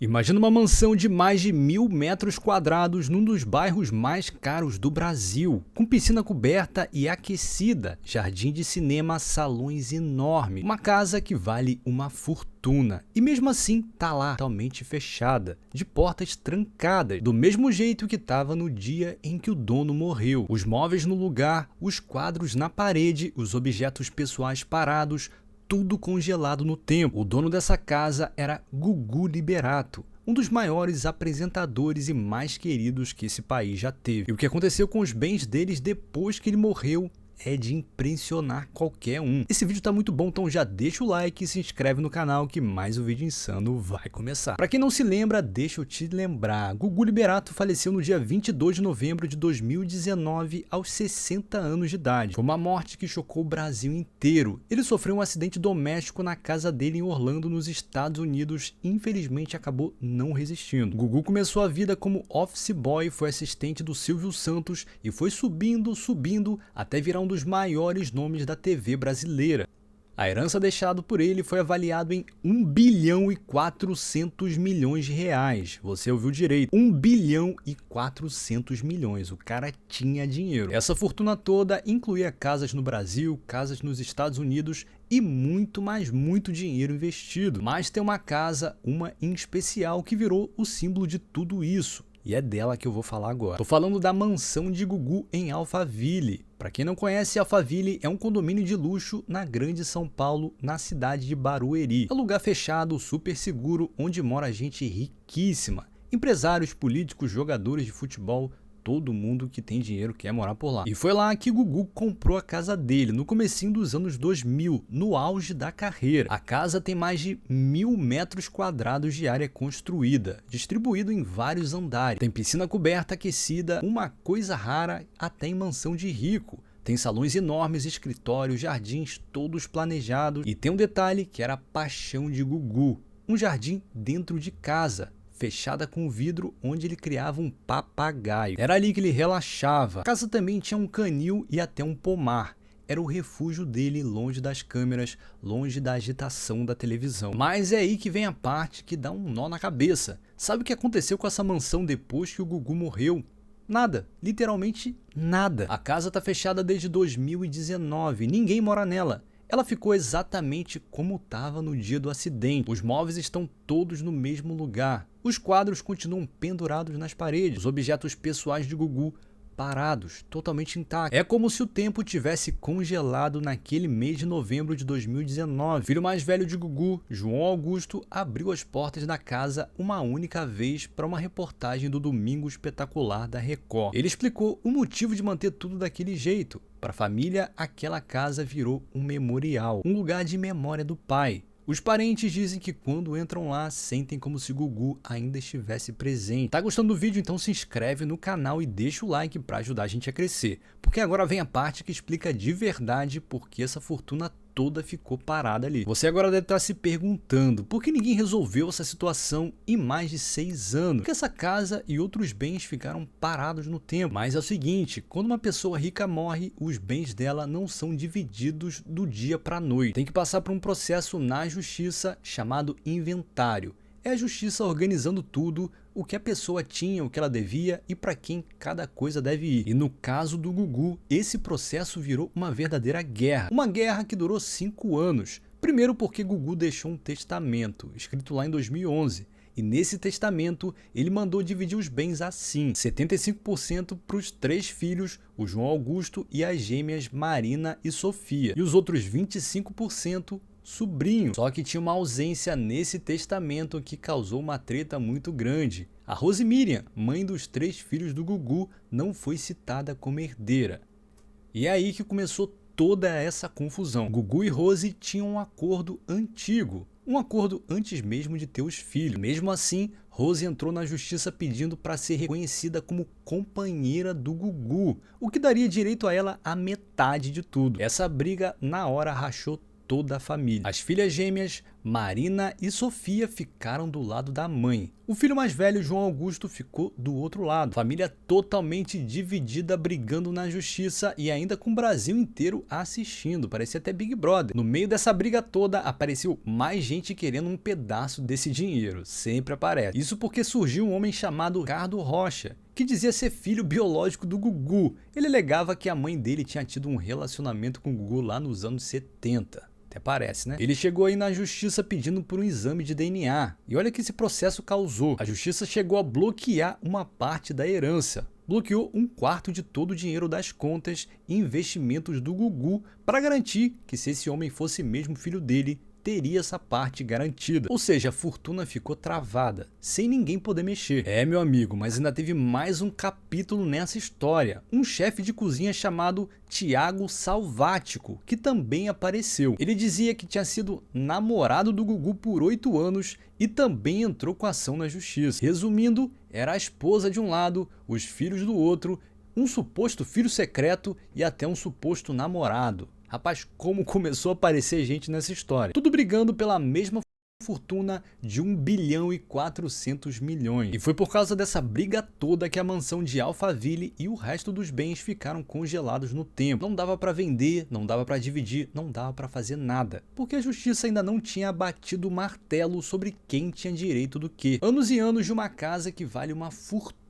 Imagina uma mansão de mais de 1.000 metros quadrados num dos bairros mais caros do Brasil, com piscina coberta e aquecida, jardim de cinema, salões enormes, uma casa que vale uma fortuna. E mesmo assim, tá lá, totalmente fechada, de portas trancadas, do mesmo jeito que estava no dia em que o dono morreu. Os móveis no lugar, os quadros na parede, os objetos pessoais parados, tudo congelado no tempo. O dono dessa casa era Gugu Liberato, um dos maiores apresentadores e mais queridos que esse país já teve. E o que aconteceu com os bens deles depois que ele morreu é de impressionar qualquer um. Esse vídeo tá muito bom, então já deixa o like e se inscreve no canal que mais um vídeo insano vai começar. Pra quem não se lembra, deixa eu te lembrar. Gugu Liberato faleceu no dia 22 de novembro de 2019 aos 60 anos de idade. Foi uma morte que chocou o Brasil inteiro. Ele sofreu um acidente doméstico na casa dele em Orlando, nos Estados Unidos, e infelizmente acabou não resistindo. Gugu começou a vida como office boy, foi assistente do Silvio Santos e foi subindo até virar um dos maiores nomes da TV brasileira. A herança deixada por ele foi avaliado em 1 bilhão e 400 milhões de reais. Você ouviu direito, 1 bilhão e 400 milhões. O cara tinha dinheiro. Essa fortuna toda incluía casas no Brasil, casas nos Estados Unidos e muito, mas muito dinheiro investido. Mas tem uma casa, uma em especial, que virou o símbolo de tudo isso. E é dela que eu vou falar agora. Tô falando da mansão de Gugu em Alphaville. Para quem não conhece, Alphaville é um condomínio de luxo na Grande São Paulo, na cidade de Barueri. É um lugar fechado, super seguro, onde mora gente riquíssima. Empresários, políticos, jogadores de futebol, todo mundo que tem dinheiro quer morar por lá. E foi lá que Gugu comprou a casa dele, no comecinho dos anos 2000, no auge da carreira. A casa tem mais de 1.000 metros quadrados de área construída, distribuído em vários andares. Tem piscina coberta, aquecida, uma coisa rara até em mansão de rico. Tem salões enormes, escritórios, jardins, todos planejados. E tem um detalhe que era a paixão de Gugu, um jardim dentro de casa, fechada com vidro, onde ele criava um papagaio. Era ali que ele relaxava. A casa também tinha um canil e até um pomar. Era o refúgio dele, longe das câmeras, longe da agitação da televisão. Mas é aí que vem a parte que dá um nó na cabeça. Sabe o que aconteceu com essa mansão depois que o Gugu morreu? Nada, literalmente nada. A casa tá fechada desde 2019, ninguém mora nela. Ela ficou exatamente como estava no dia do acidente. Os móveis estão todos no mesmo lugar. Os quadros continuam pendurados nas paredes. Os objetos pessoais de Gugu parados, totalmente intactos. É como se o tempo tivesse congelado naquele mês de novembro de 2019. O filho mais velho de Gugu, João Augusto, abriu as portas da casa uma única vez para uma reportagem do Domingo Espetacular da Record. Ele explicou o motivo de manter tudo daquele jeito. Para a família, aquela casa virou um memorial, um lugar de memória do pai. Os parentes dizem que quando entram lá, sentem como se Gugu ainda estivesse presente. Tá gostando do vídeo? Então se inscreve no canal e deixa o like para ajudar a gente a crescer. Porque agora vem a parte que explica de verdade por que essa fortuna toda ficou parada ali. Você agora deve estar se perguntando por que ninguém resolveu essa situação em mais de 6 anos? Por que essa casa e outros bens ficaram parados no tempo? Mas é o seguinte, quando uma pessoa rica morre, os bens dela não são divididos do dia para a noite. Tem que passar por um processo na justiça chamado inventário. É a justiça organizando tudo, o que a pessoa tinha, o que ela devia e para quem cada coisa deve ir. E no caso do Gugu, esse processo virou uma verdadeira guerra. Uma guerra que durou 5 anos. Primeiro porque Gugu deixou um testamento, escrito lá em 2011. E nesse testamento, ele mandou dividir os bens assim: 75% para os 3 filhos, o João Augusto e as gêmeas Marina e Sofia. E os outros 25% sobrinho. Só que tinha uma ausência nesse testamento que causou uma treta muito grande. A Rose Miriam, mãe dos 3 filhos do Gugu, não foi citada como herdeira. E é aí que começou toda essa confusão. Gugu e Rose tinham um acordo antigo. Um acordo antes mesmo de ter os filhos. Mesmo assim, Rose entrou na justiça pedindo para ser reconhecida como companheira do Gugu, o que daria direito a ela a metade de tudo. Essa briga na hora rachou toda a família. As filhas gêmeas, Marina e Sofia ficaram do lado da mãe. O filho mais velho, João Augusto, ficou do outro lado. Família totalmente dividida, brigando na justiça e ainda com o Brasil inteiro assistindo. Parecia até Big Brother. No meio dessa briga toda, apareceu mais gente querendo um pedaço desse dinheiro. Sempre aparece. Isso porque surgiu um homem chamado Ricardo Rocha, que dizia ser filho biológico do Gugu. Ele alegava que a mãe dele tinha tido um relacionamento com o Gugu lá nos anos 70. Até parece, né? Ele chegou aí na justiça pedindo por um exame de DNA. E olha que esse processo causou. A justiça chegou a bloquear uma parte da herança. Bloqueou 1/4 de todo o dinheiro das contas e investimentos do Gugu para garantir que, se esse homem fosse mesmo filho dele, teria essa parte garantida. Ou seja, a fortuna ficou travada, sem ninguém poder mexer. É, meu amigo, mas ainda teve mais um capítulo nessa história. Um chefe de cozinha chamado Thiago Salvático, que também apareceu. Ele dizia que tinha sido namorado do Gugu por 8 anos e também entrou com ação na justiça. Resumindo, era a esposa de um lado, os filhos do outro, um suposto filho secreto e até um suposto namorado. Rapaz, como começou a aparecer gente nessa história. Tudo brigando pela mesma fortuna de 1 bilhão e 400 milhões. E foi por causa dessa briga toda que a mansão de Alphaville e o resto dos bens ficaram congelados no tempo. Não dava para vender, não dava para dividir, não dava para fazer nada. Porque a justiça ainda não tinha batido o martelo sobre quem tinha direito do quê. Anos e anos de uma casa que vale uma fortuna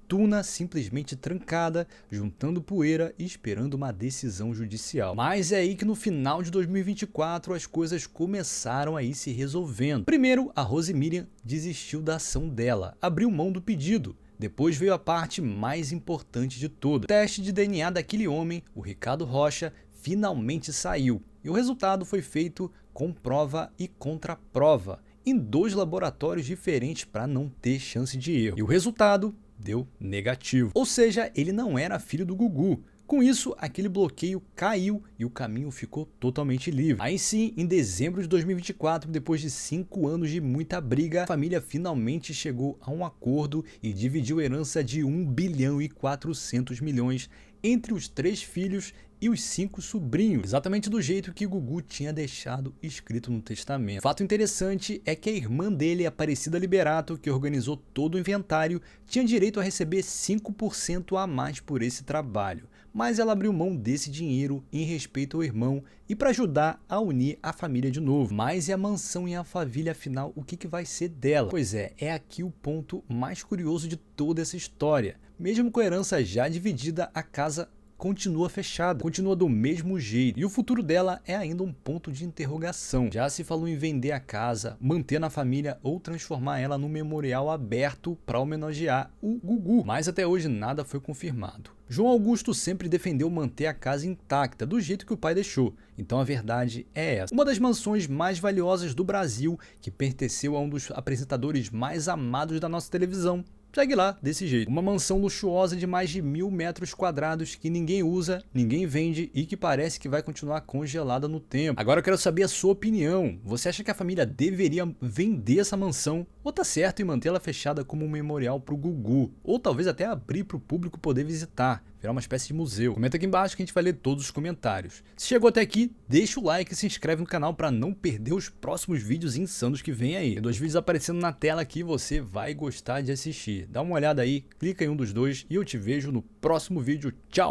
simplesmente trancada, juntando poeira e esperando uma decisão judicial. Mas é aí que no final de 2024 as coisas começaram a ir se resolvendo. Primeiro, a Rose Miriam desistiu da ação dela, abriu mão do pedido. Depois veio a parte mais importante de toda. O teste de DNA daquele homem, o Ricardo Rocha, finalmente saiu. E o resultado foi feito com prova e contraprova, em 2 laboratórios diferentes para não ter chance de erro. E o resultado deu negativo. Ou seja, ele não era filho do Gugu. Com isso, aquele bloqueio caiu e o caminho ficou totalmente livre. Aí sim, em dezembro de 2024, depois de 5 anos de muita briga, a família finalmente chegou a um acordo e dividiu a herança de 1 bilhão e 400 milhões entre os 3 filhos e os 5 sobrinhos, exatamente do jeito que Gugu tinha deixado escrito no testamento. Fato interessante é que a irmã dele, Aparecida Liberato, que organizou todo o inventário, tinha direito a receber 5% a mais por esse trabalho, mas ela abriu mão desse dinheiro em respeito ao irmão e para ajudar a unir a família de novo. Mas e a mansão em Alphaville, afinal, o que vai ser dela? Pois é aqui o ponto mais curioso de toda essa história. Mesmo com a herança já dividida, a casa continua fechada, continua do mesmo jeito, e o futuro dela é ainda um ponto de interrogação. Já se falou em vender a casa, manter na família ou transformar ela num memorial aberto para homenagear o Gugu, mas até hoje nada foi confirmado. João Augusto sempre defendeu manter a casa intacta, do jeito que o pai deixou, então a verdade é essa. Uma das mansões mais valiosas do Brasil, que pertenceu a um dos apresentadores mais amados da nossa televisão, segue lá, desse jeito. Uma mansão luxuosa de mais de 1000 metros quadrados que ninguém usa, ninguém vende e que parece que vai continuar congelada no tempo. Agora eu quero saber a sua opinião. Você acha que a família deveria vender essa mansão? Ou tá certo em mantê-la fechada como um memorial pro Gugu? Ou talvez até abrir pro público poder visitar, virar uma espécie de museu? Comenta aqui embaixo que a gente vai ler todos os comentários. Se chegou até aqui, deixa o like e se inscreve no canal para não perder os próximos vídeos insanos que vem aí. Tem 2 vídeos aparecendo na tela aqui, você vai gostar de assistir. Dá uma olhada aí, clica em um dos 2 e eu te vejo no próximo vídeo. Tchau!